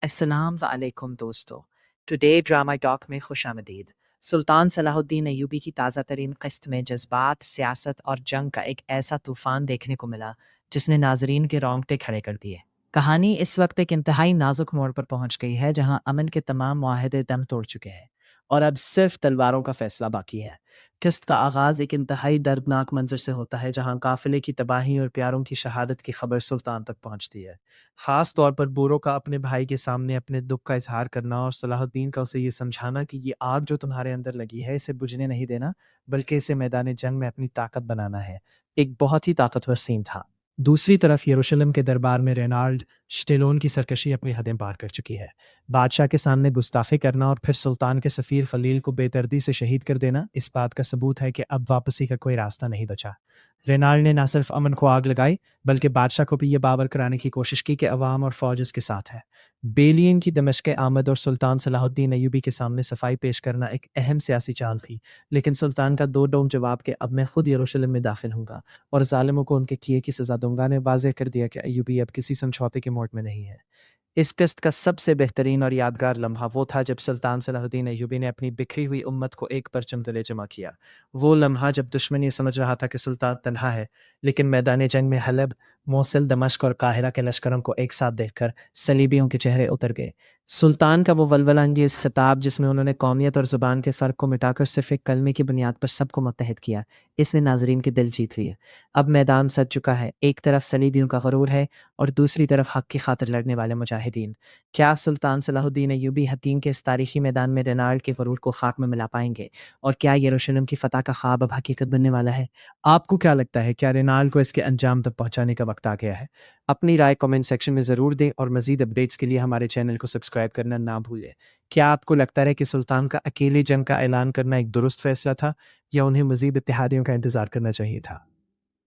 السلام علیکم دوستو، ٹوڈے ڈرامہ ٹاک میں خوش آمدید۔ سلطان صلاح الدین ایوبی کی تازہ ترین قسط میں جذبات، سیاست اور جنگ کا ایک ایسا طوفان دیکھنے کو ملا جس نے ناظرین کے رونگٹے کھڑے کر دیے۔ کہانی اس وقت ایک انتہائی نازک موڑ پر پہنچ گئی ہے جہاں امن کے تمام معاہدے دم توڑ چکے ہیں اور اب صرف تلواروں کا فیصلہ باقی ہے۔ قسط کا آغاز ایک انتہائی دردناک منظر سے ہوتا ہے جہاں قافلے کی تباہی اور پیاروں کی شہادت کی خبر سلطان تک پہنچتی ہے۔ خاص طور پر بورو کا اپنے بھائی کے سامنے اپنے دکھ کا اظہار کرنا اور صلاح الدین کا اسے یہ سمجھانا کہ یہ آگ جو تمہارے اندر لگی ہے اسے بجھنے نہیں دینا بلکہ اسے میدان جنگ میں اپنی طاقت بنانا ہے، ایک بہت ہی طاقتور سین تھا۔ دوسری طرف یروشلم کے دربار میں رینالڈ شٹیلون کی سرکشی اپنی حدیں پار کر چکی ہے۔ بادشاہ کے سامنے گستاخی کرنا اور پھر سلطان کے سفیر خلیل کو بے دردی سے شہید کر دینا اس بات کا ثبوت ہے کہ اب واپسی کا کوئی راستہ نہیں بچا۔ رینالڈ نے نہ صرف امن کو آگ لگائی بلکہ بادشاہ کو بھی یہ باور کرانے کی کوشش کی کہ عوام اور فوج اس کے ساتھ ہے۔ بیلین کی دمشق آمد اور سلطان صلاح الدین ایوبی کے سامنے صفائی پیش کرنا ایک اہم سیاسی چال تھی، لیکن سلطان کا دو ڈوم جواب کہ اب میں خود یروشلم میں داخل ہوں گا اور ظالموں کو ان کے کیے کی سزا دوں گا نے واضح کر دیا کہ ایوبی اب کسی سمجھوتے کے موڈ میں نہیں ہے۔ اس قسط کا سب سے بہترین اور یادگار لمحہ وہ تھا جب سلطان صلاح الدین ایوبی نے اپنی بکھری ہوئی امت کو ایک پرچم تلے جمع کیا۔ وہ لمحہ جب دشمن یہ سمجھ رہا تھا کہ سلطان تنہا ہے، لیکن میدان جنگ میں حلب، موصل، دمشق اور قاہرہ کے لشکروں کو ایک ساتھ دیکھ کر صلیبیوں کے چہرے اتر گئے۔ سلطان کا وہ ولولہ انگیز خطاب جس میں انہوں نے قومیت اور زبان کے فرق کو مٹا کر صرف ایک کلمے کی بنیاد پر سب کو متحد کیا، اس نے ناظرین کے دل جیت لیے۔ اب میدان سج چکا ہے، ایک طرف صلیبیوں کا غرور ہے اور دوسری طرف حق کی خاطر لڑنے والے مجاہدین۔ کیا سلطان صلاح الدین ایوبی حطیم کے اس تاریخی میدان میں رینالڈ کے غرور کو خاک میں ملا پائیں گے؟ اور کیا یروشلم کی فتح کا خواب اب حقیقت بننے والا ہے؟ آپ کو کیا لگتا ہے، کیا رینالڈ کو اس کے انجام تک پہنچانے کا وقت آ گیا ہے؟ اپنی رائے کامنٹ سیکشن میں ضرور دیں اور مزید اپڈیٹس کے لیے ہمارے چینل کو سبسکرائب کرنا نہ بھولیں۔ کیا آپ کو لگتا ہے کہ سلطان کا اکیلے جنگ کا اعلان کرنا ایک درست فیصلہ تھا یا انہیں مزید اتحادیوں کا انتظار کرنا چاہیے تھا؟